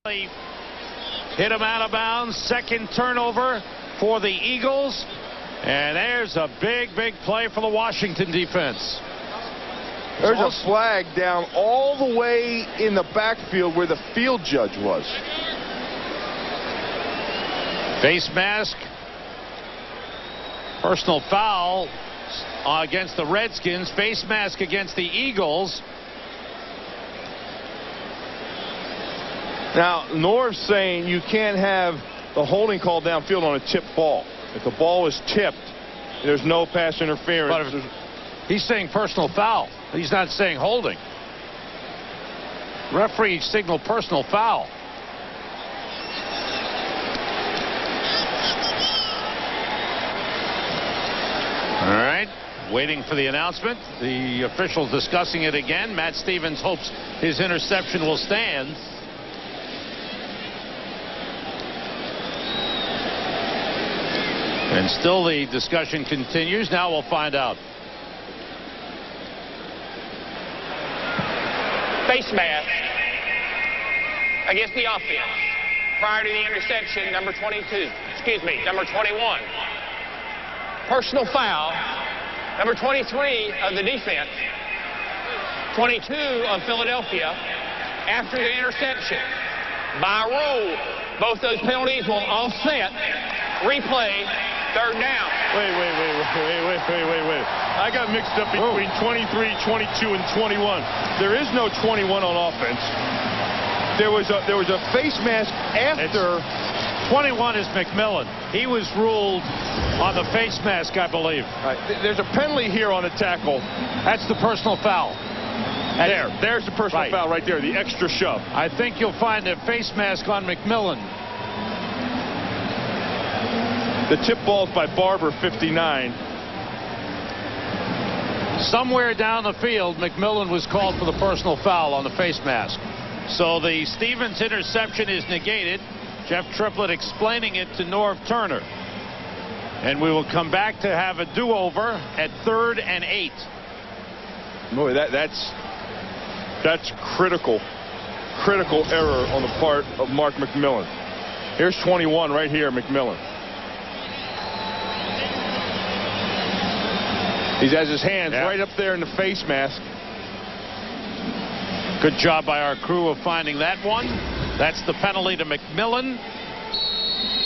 Hit him out of bounds. Second turnover for the Eagles. And there's a big play for the Washington defense. There's a flag down all the way in the backfield where the field judge was. Face mask. Personal foul against the Redskins. Face mask against the Eagles. Now, Norv's saying you can't have the holding call downfield on a tipped ball. If the ball is tipped, there's no pass interference. But he's saying personal foul. He's not saying holding. Referee signaled personal foul. All right, waiting for the announcement. The officials discussing it again. Matt Stevens hopes his interception will stand. And still the discussion continues. Now we'll find out. Face mask against the offense. Prior to the interception, number 21. Personal foul, number 23 of the defense. 22 of Philadelphia after the interception. By rule, both those penalties will offset. Replay, third down. Wait. I got mixed up between 23, 22, and 21. There is no 21 on offense. There was a face mask after. 21 is McMillan. He was ruled on the face mask, I believe. Right. There's a penalty here on a tackle. That's the personal foul. There's the personal foul right there, the extra shove. I think you'll find a face mask on McMillan. The tip ball's by Barber, 59. Somewhere down the field, McMillan was called for the personal foul on the face mask. So the Stevens interception is negated. Jeff Triplett explaining it to Norv Turner. And we will come back to have a do-over at 3rd and 8. Boy, that's critical error on the part of Mark McMillan. Here's 21 right here, McMillan. He has his hands right up there in the face mask. Good job by our crew of finding that one. That's the penalty to McMillan.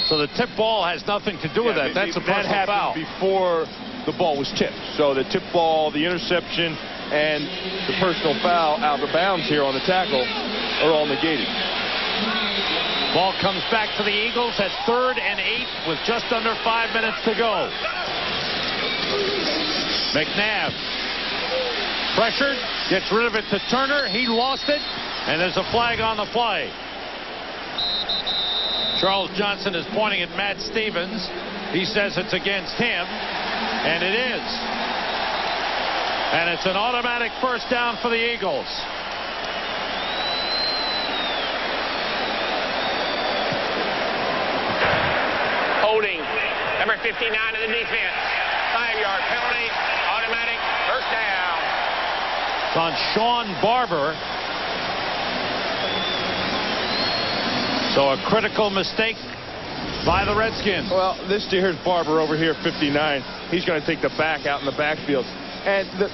So the tip ball has nothing to do with that. That's a personal foul. Before the ball was tipped. So the tip ball, the interception, and the personal foul out of bounds here on the tackle are all negated. Ball comes back to the Eagles at 3rd and 8 with just under 5 minutes to go. McNabb pressured, gets rid of it to Turner. He lost it, and there's a flag on the play. Charles Johnson is pointing at Matt Stevens. He says it's against him, and it is. And it's an automatic first down for the Eagles. Holding, number 59 of the defense. 5-yard penalty, automatic first down. It's on Sean Barber. So a critical mistake by the Redskins. Well, here's Barber over here, 59. He's going to take the back out in the backfield. And the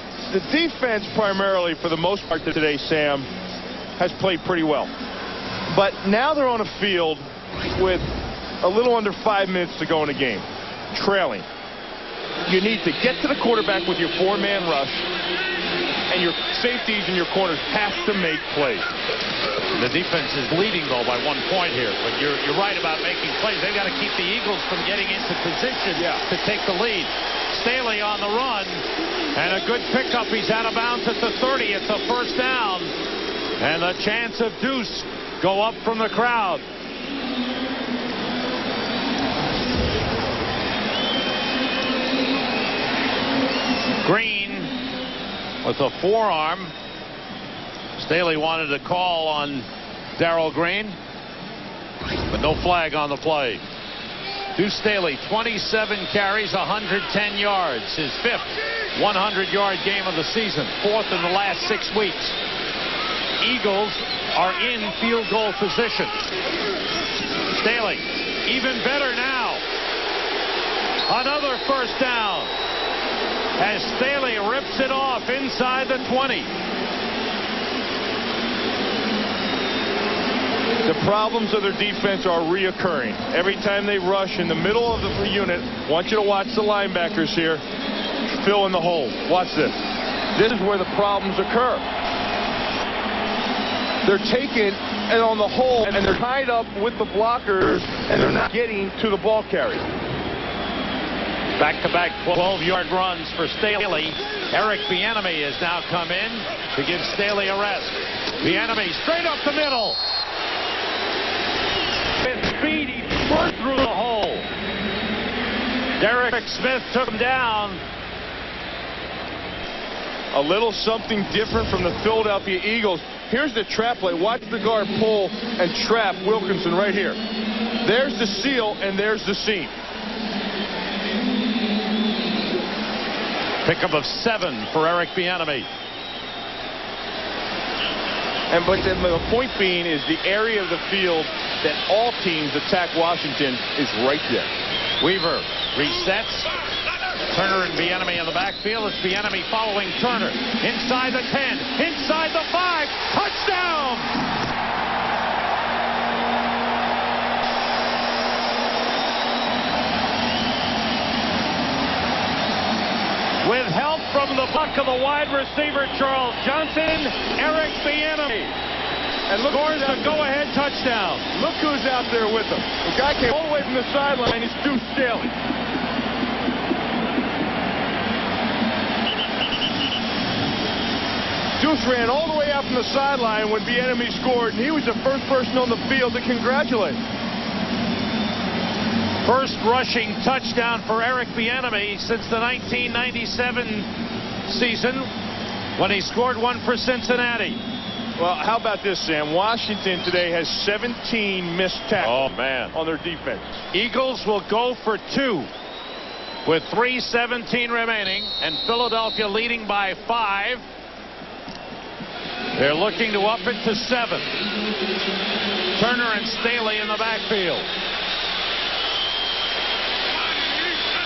defense primarily, for the most part today, Sam, has played pretty well. But now they're on a field with a little under 5 minutes to go in the game, trailing. You need to get to the quarterback with your 4-man rush, and your safeties and your corners have to make plays. The defense is leading, though, by 1 point here. But you're right about making plays. They've got to keep the Eagles from getting into position to take the lead. Staley on the run, and a good pickup. He's out of bounds at the 30. It's a first down, and the chance of deuce go up from the crowd. Green with a forearm. Staley wanted to call on Darrell Green, but no flag on the play. Deuce Staley, 27 carries, 110 yards. His 5th 100-yard game of the season, 4th in the last 6 weeks. Eagles are in field goal position. Staley, even better now. Another first down as Staley rips it off inside the 20. The problems of their defense are reoccurring. Every time they rush in the middle of the unit, I want you to watch the linebackers here fill in the hole. Watch this. This is where the problems occur. They're taken and on the hole, and they're tied up with the blockers, and they're not getting to the ball carrier. Back-to-back 12-yard runs for Staley. Eric Bieniemy has now come in to give Staley a rest. Bieniemy straight up the middle. With speed, he burst through the hole. Derek Smith took him down. A little something different from the Philadelphia Eagles. Here's the trap play. Watch the guard pull and trap Wilkinson right here. There's the seal, and there's the seam. Pickup of 7 for Eric Bieniemy. But the point being is the area of the field that all teams attack Washington is right there. Weaver resets. Turner and Bieniemy in the backfield. It's Bieniemy following Turner. Inside the 10. Inside the 5. Touchdown! With help from the buck of the wide receiver, Charles Johnson, Eric Bieniemy. And scores a go-ahead touchdown. Look who's out there with him. The guy came all the way from the sideline. It's Deuce Staley. Deuce ran all the way out from the sideline when Bieniemy scored, and he was the first person on the field to congratulate him. First rushing touchdown for Eric Bieniemy since the 1997 season when he scored one for Cincinnati. Well, how about this, Sam? Washington today has 17 missed tackles on their defense. Eagles will go for 2 with 3:17 remaining, and Philadelphia leading by 5. They're looking to up it to 7. Turner and Staley in the backfield.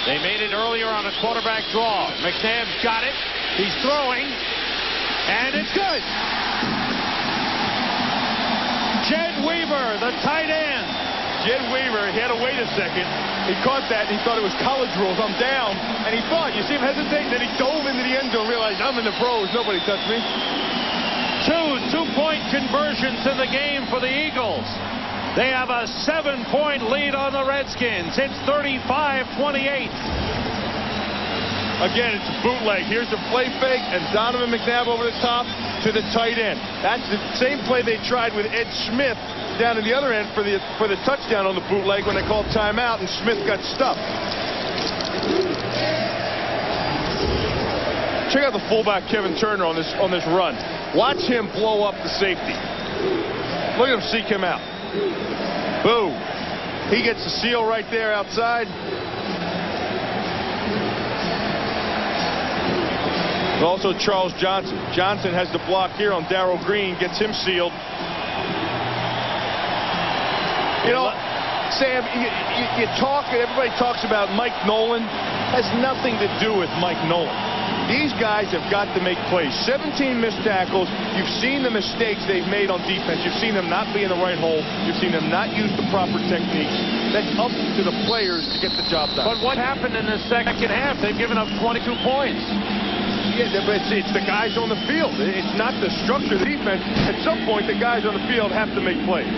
They made it earlier on a quarterback draw. McNabb's got it. He's throwing, and it's good. Jed Weaver, the tight end. Jed Weaver, he had to wait a second. He caught that, and he thought it was college rules. I'm down. And he thought, you see him hesitate, then he dove into the end zone, realized I'm in the pros. Nobody touched me. 2 two-point conversions in the game for the Eagles. They have a 7-point lead on the Redskins. It's 35-28. Again, it's a bootleg. Here's the play fake, and Donovan McNabb over the top to the tight end. That's the same play they tried with Ed Smith down in the other end for the touchdown on the bootleg when they called timeout, and Smith got stuffed. Check out the fullback Kevin Turner on this run. Watch him blow up the safety. Look at him seek him out. Boom. He gets the seal right there outside. Also Charles Johnson. Johnson has the block here on Darrell Green, gets him sealed. You know, Sam, you talk, everybody talks about Mike Nolan. Has nothing to do with Mike Nolan. These guys have got to make plays. 17 missed tackles. You've seen the mistakes they've made on defense. You've seen them not be in the right hole. You've seen them not use the proper techniques. That's up to the players to get the job done. But what happened in the second half? They've given up 22 points. Yeah, but it's the guys on the field. It's not the structure of the defense. At some point, the guys on the field have to make plays.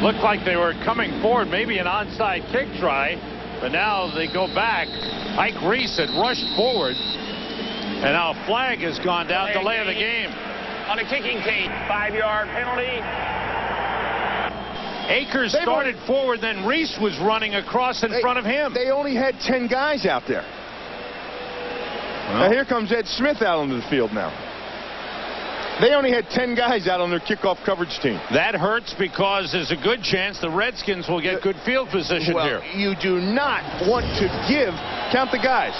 Looked like they were coming forward, maybe an onside kick try, but now they go back. Ike Reese had rushed forward, and now a flag has gone down, delay of the game. On a kicking team, 5-yard penalty. Akers started forward, then Reese was running across in front of him. They only had 10 guys out there. Well, now here comes Ed Smith out onto the field now. They only had 10 guys out on their kickoff coverage team. That hurts because there's a good chance the Redskins will get good field position here. You do not want to count the guys.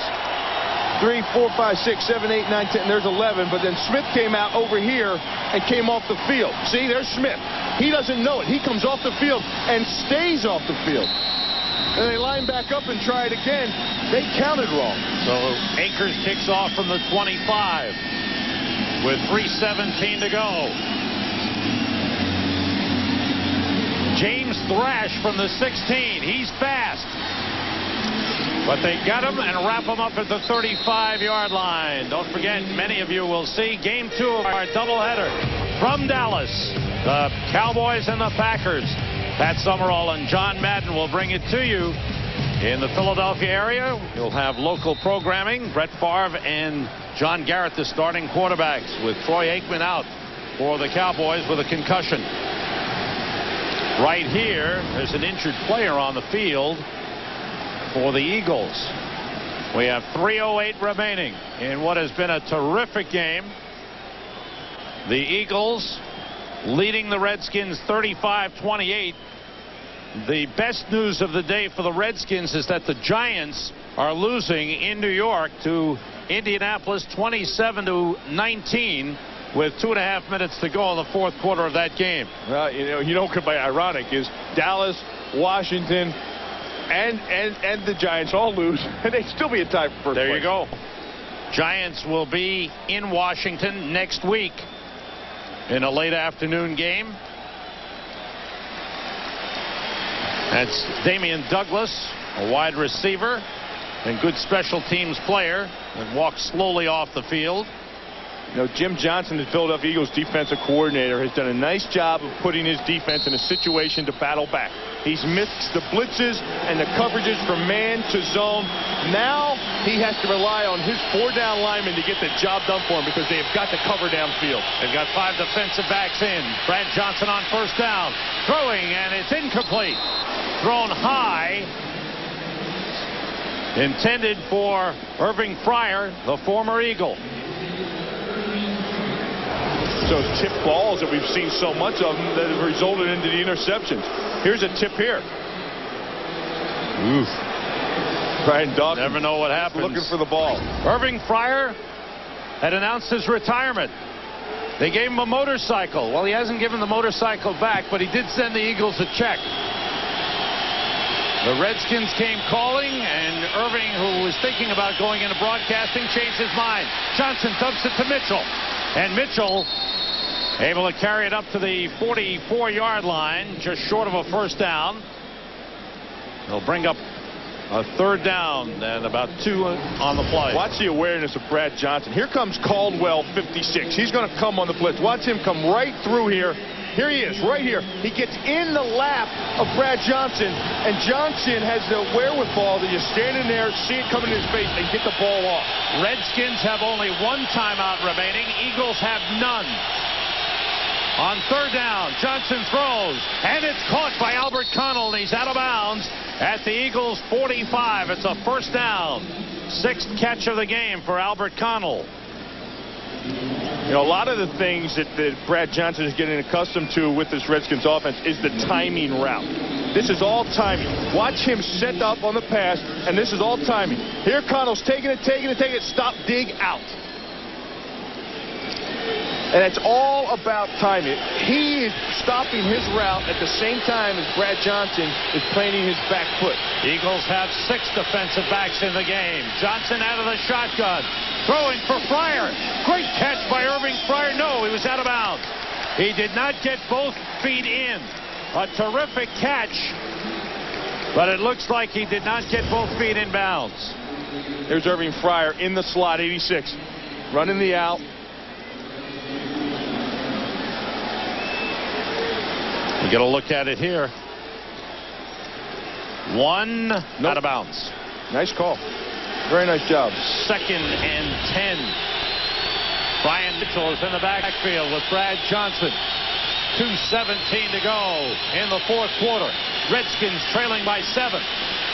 3, 4, 5, 6, 7, 8, 9, 10. There's 11. But then Smith came out over here and came off the field. See, there's Smith. He doesn't know it. He comes off the field and stays off the field. And they line back up and try it again. They counted wrong. So Akers kicks off from the 25 with 3:17 to go. James Thrash from the 16. He's fast. But they got him and wrap him up at the 35-yard line. Don't forget, many of you will see Game 2 of our doubleheader from Dallas. The Cowboys and the Packers. Pat Summerall and John Madden will bring it to you. In the Philadelphia area, you'll have local programming. Brett Favre and John Garrett, the starting quarterbacks, with Troy Aikman out for the Cowboys with a concussion. Right here, there's an injured player on the field for the Eagles. We have 3:08 remaining in what has been a terrific game. The Eagles leading the Redskins 35-28. The best news of the day for the Redskins is that the Giants are losing in New York to Indianapolis 27-19 with 2.5 minutes to go in the fourth quarter of that game. Well, you know what could be ironic is Dallas, Washington, and the Giants all lose, and they'd still be a tie for first place. There you go. Giants will be in Washington next week in a late afternoon game. That's Damian Douglas, a wide receiver and good special teams player, and walks slowly off the field. You know, Jim Johnson, the Philadelphia Eagles defensive coordinator, has done a nice job of putting his defense in a situation to battle back. He's mixed the blitzes and the coverages from man to zone. Now he has to rely on his 4-down linemen to get the job done for him because they have got to cover downfield. They've got 5 defensive backs in. Brad Johnson on first down. Throwing, and it's incomplete. Thrown high. Intended for Irving Fryer, the former Eagle. Those tip balls that we've seen so much of them that have resulted into the interceptions. Here's a tip here. Oof. Brian Dawkins. Never know what happens. Looking for the ball. Irving Fryer had announced his retirement. They gave him a motorcycle. Well, he hasn't given the motorcycle back, but he did send the Eagles a check. The Redskins came calling, and Irving, who was thinking about going into broadcasting, changed his mind. Johnson dumps it to Mitchell. And Mitchell able to carry it up to the 44-yard line, just short of a first down. They'll bring up a third down and about 2 on the play. Watch the awareness of Brad Johnson. Here comes Caldwell, 56. He's going to come on the blitz. Watch him come right through here. Here he is, right here. He gets in the lap of Brad Johnson, and Johnson has the wherewithal to just stand in there, see it coming in his face, and get the ball off. Redskins have only 1 timeout remaining. Eagles have none. On third down, Johnson throws, and it's caught by Albert Connell, and he's out of bounds at the Eagles' 45. It's a first down. 6th catch of the game for Albert Connell. You know, a lot of the things that Brad Johnson is getting accustomed to with this Redskins offense is the timing route. This is all timing. Watch him set up on the pass, and this is all timing. Here Connell's taking it, stop, dig, out. And it's all about timing. He is stopping his route at the same time as Brad Johnson is planting his back foot. Eagles have 6 defensive backs in the game. Johnson out of the shotgun. Throwing for Fryer. Great catch by Irving Fryer. No, he was out of bounds. He did not get both feet in. A terrific catch. But it looks like he did not get both feet in bounds. There's Irving Fryer in the slot, 86. Running the out. We get a look at it here. 1 out of bounds. Nice call. Very nice job. 2nd and 10. Brian Mitchell is in the backfield with Brad Johnson. 2:17 to go in the fourth quarter. Redskins trailing by 7.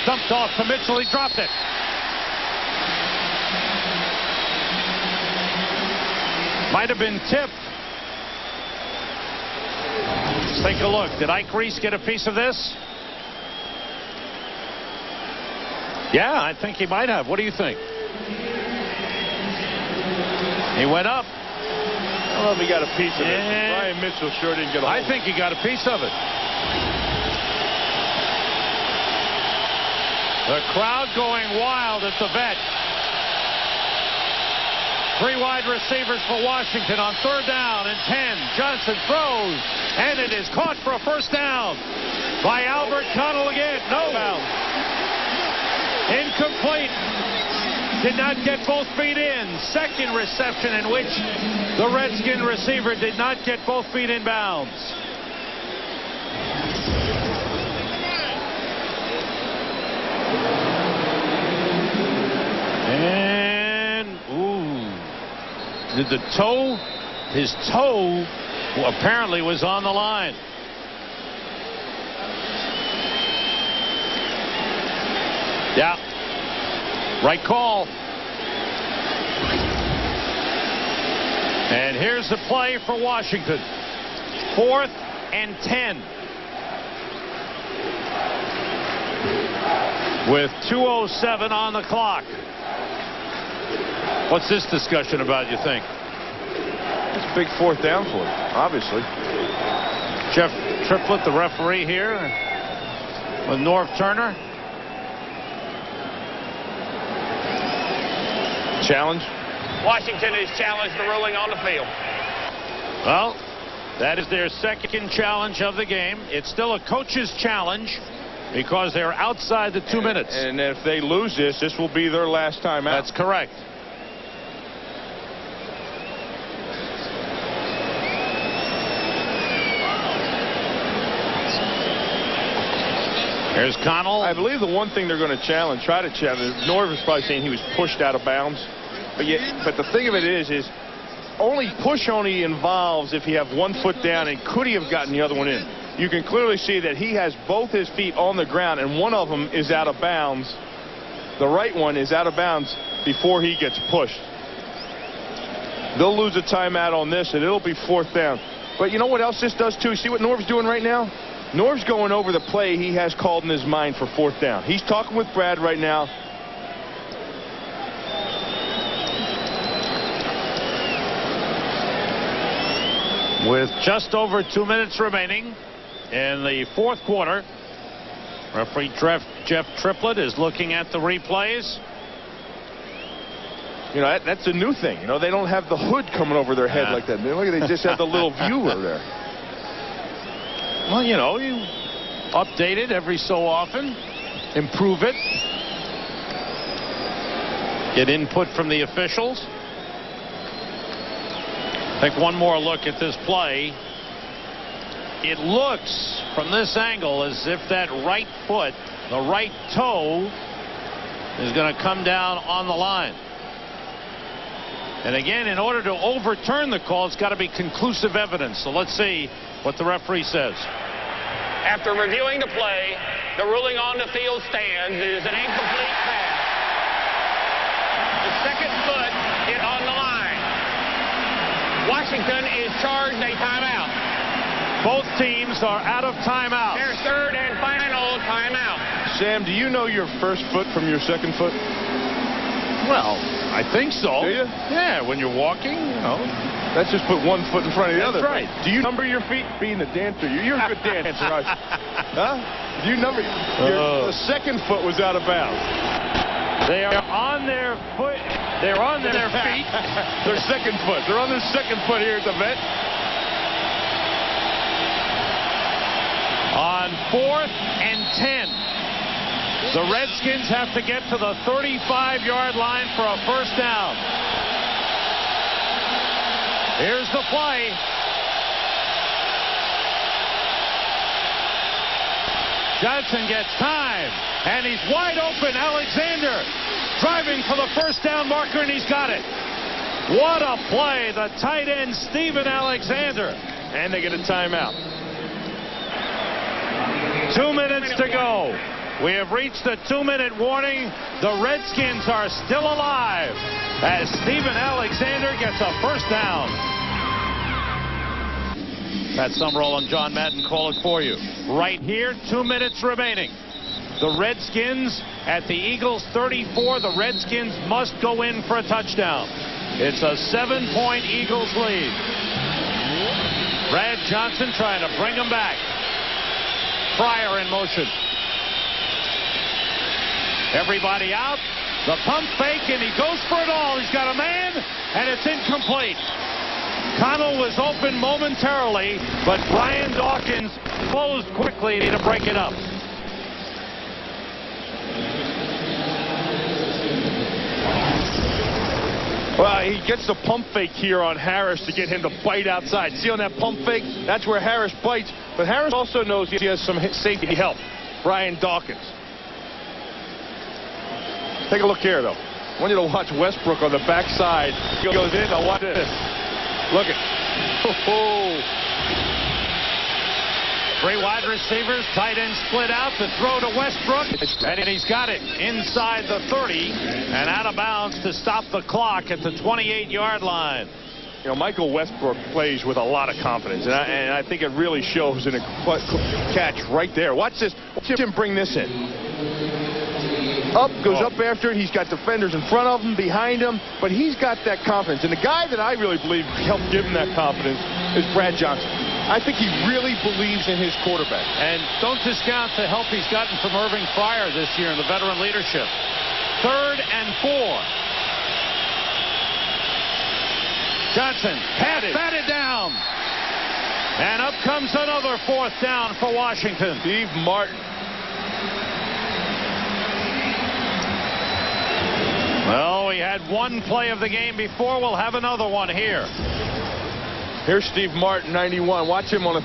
Dumped off to Mitchell. He dropped it. Might have been tipped. Let's take a look. Did Ike Reese get a piece of this? Yeah, I think he might have. What do you think? He went up. I don't know if he got a piece of it. Brian Mitchell sure didn't get a hold of it. I think he got a piece of it. The crowd going wild at the vet. 3 wide receivers for Washington on 3rd down and 10. Johnson throws, and it is caught for a first down by Albert Connell again. No. Incomplete. Did not get both feet in. Second reception in which the Redskin receiver did not get both feet in bounds. And, did the toe, his toe apparently was on the line. Yeah. Right call. And here's the play for Washington. 4th and 10. With 2:07 on the clock. What's this discussion about, you think? It's a big 4th down for him, obviously. Jeff Triplett, the referee here, with Norv Turner. Challenge. Washington has challenged the ruling on the field. Well, that is their second challenge of the game. It's still a coach's challenge because they're outside the 2 minutes. And if they lose this will be their last time out. That's correct. Here's Connell. I believe the one thing they're going to try to challenge, Norv is probably saying he was pushed out of bounds. But the thing of it is push only involves if you have 1 foot down, and could he have gotten the other one in? You can clearly see that he has both his feet on the ground, and one of them is out of bounds. The right one is out of bounds before he gets pushed. They'll lose a timeout on this, and it'll be 4th down. But you know what else this does, too? See what Norv's doing right now? Norv's going over the play he has called in his mind for 4th down. He's talking with Brad right now. With just over 2 minutes remaining in the 4th quarter, referee Jeff Triplett is looking at the replays. You know, that's a new thing. You know, they don't have the hood coming over their head like that. They just have the little viewer there. Well, you know, you update it every so often, improve it, get input from the officials. Take one more look at this play. It looks from this angle as if that right foot, the right toe, is going to come down on the line. And again, in order to overturn the call, it's got to be conclusive evidence. So let's see what the referee says. After reviewing the play, the ruling on the field stands. It is an incomplete pass. The second foot hit on the line. Washington is charged a timeout. Both teams are out of timeout. Their 3rd and final timeout. Sam, do you know your first foot from your second foot? Well, I think so. Do you? Yeah, when you're walking, you know. That's just put 1 foot in front of the other. That's right. Do you number your feet? Being a dancer, you're a good dancer, right? Huh? Do you number the second foot was out of bounds. They are on their foot. They're on their feet. Their second foot. They're on their second foot here at the vet. On 4th and 10. The Redskins have to get to the 35-yard line for a first down. Here's the play. Johnson gets time, and he's wide open. Alexander driving for the first down marker, and he's got it. What a play, the tight end, Steven Alexander. And they get a timeout. 2 minutes to go. We have reached the 2-minute warning. The Redskins are still alive as Steven Alexander gets a first down. Pat Summerall and John Madden call it for you. Right here, 2 minutes remaining. The Redskins at the Eagles' 34. The Redskins must go in for a touchdown. It's a 7-point Eagles lead. Brad Johnson trying to bring them back. Fryer in motion. Everybody out. The pump fake, and he goes for it all. He's got a man, and it's incomplete. Connell was open momentarily, but Brian Dawkins closed quickly to break it up. Well, he gets the pump fake here on Harris to get him to bite outside. See on that pump fake? That's where Harris bites. But Harris also knows he has some safety help. Brian Dawkins. Take a look here, though. I want you to watch Westbrook on the backside. He goes in. Now watch this. Look at. Oh. 3 wide receivers, tight end split out, the throw to Westbrook, and he's got it inside the 30 and out of bounds to stop the clock at the 28-yard line. You know, Michael Westbrook plays with a lot of confidence, and I think it really shows in a catch right there. Watch this. Watch him bring this in. Goes up after it. He's got defenders in front of him, behind him, but he's got that confidence. And the guy that I really believe helped give him that confidence is Brad Johnson. I think he really believes in his quarterback. And don't discount the help he's gotten from Irving Fryer this year in the veteran leadership. 3rd and 4. Johnson batted down. And up comes another 4th down for Washington. Steve Martin. Well, we had one play of the game before. We'll have another one here. Here's Steve Martin, 91. Watch him on a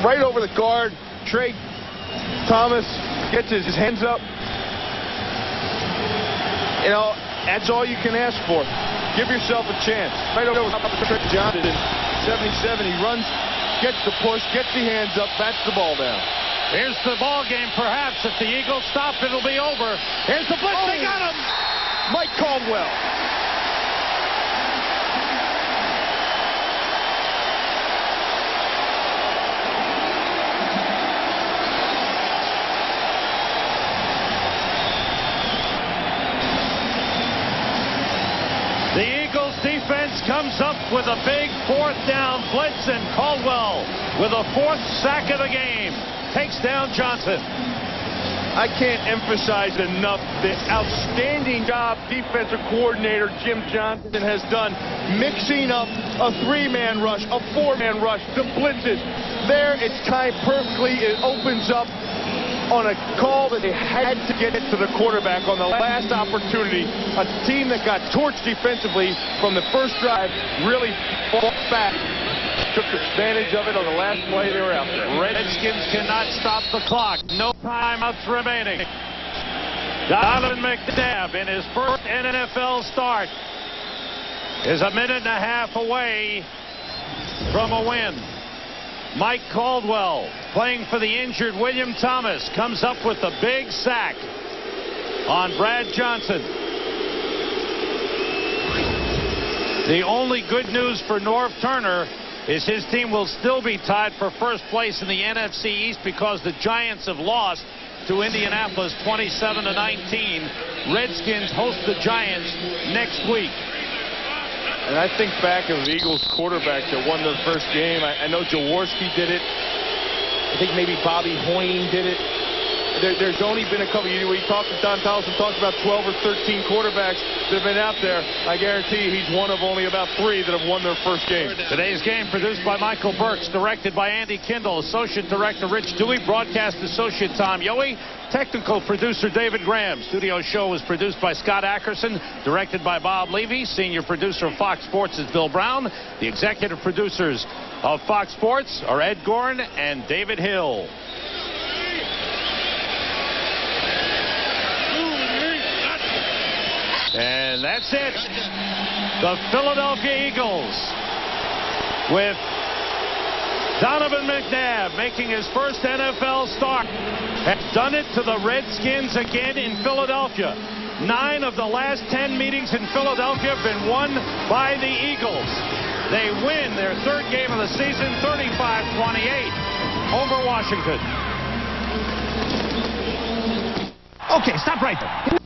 right over the guard. Trey Thomas gets his hands up. You know, that's all you can ask for. Give yourself a chance. Right over Trey Johnson, 77. He runs, gets the push, gets the hands up, bats the ball down. Here's the ball game, perhaps. If the Eagles stop, it'll be over. Here's the blitz. They got him. Mike Caldwell. The Eagles defense comes up with a big 4th down blitz, and Caldwell with a 4th sack of the game takes down Johnson. I can't emphasize enough the outstanding job defensive coordinator Jim Johnson has done mixing up a 3-man rush, a 4-man rush, the blitzes. There it's timed perfectly. It opens up on a call that they had to get it to the quarterback on the last opportunity. A team that got torched defensively from the first drive really fought back. Took advantage of it on the last play they were out there. Redskins cannot stop the clock. No timeouts remaining. Donovan McNabb in his first NFL start is a minute and a half away from a win. Mike Caldwell, playing for the injured William Thomas, comes up with a big sack on Brad Johnson. The only good news for Norv Turner is his team will still be tied for first place in the NFC East because the Giants have lost to Indianapolis 27-19. Redskins host the Giants next week. And I think back of the Eagles quarterbacks that won their first game. I know Jaworski did it. I think maybe Bobby Hoying did it. There's only been a couple. We talked to Don Towson, talked about 12 or 13 quarterbacks that have been out there. I guarantee he's one of only about 3 that have won their first game. Today's game produced by Michael Burks, directed by Andy Kindle, Associate Director Rich Dewey, Broadcast Associate Tom Yohe, Technical Producer David Graham. Studio show was produced by Scott Ackerson, directed by Bob Levy. Senior Producer of Fox Sports is Bill Brown. The Executive Producers of Fox Sports are Ed Gorn and David Hill. And that's it. The Philadelphia Eagles, with Donovan McNabb making his first NFL start, have done it to the Redskins again in Philadelphia. 9 of the last 10 meetings in Philadelphia have been won by the Eagles. They win their 3rd game of the season, 35-28 over Washington. Okay, stop right there.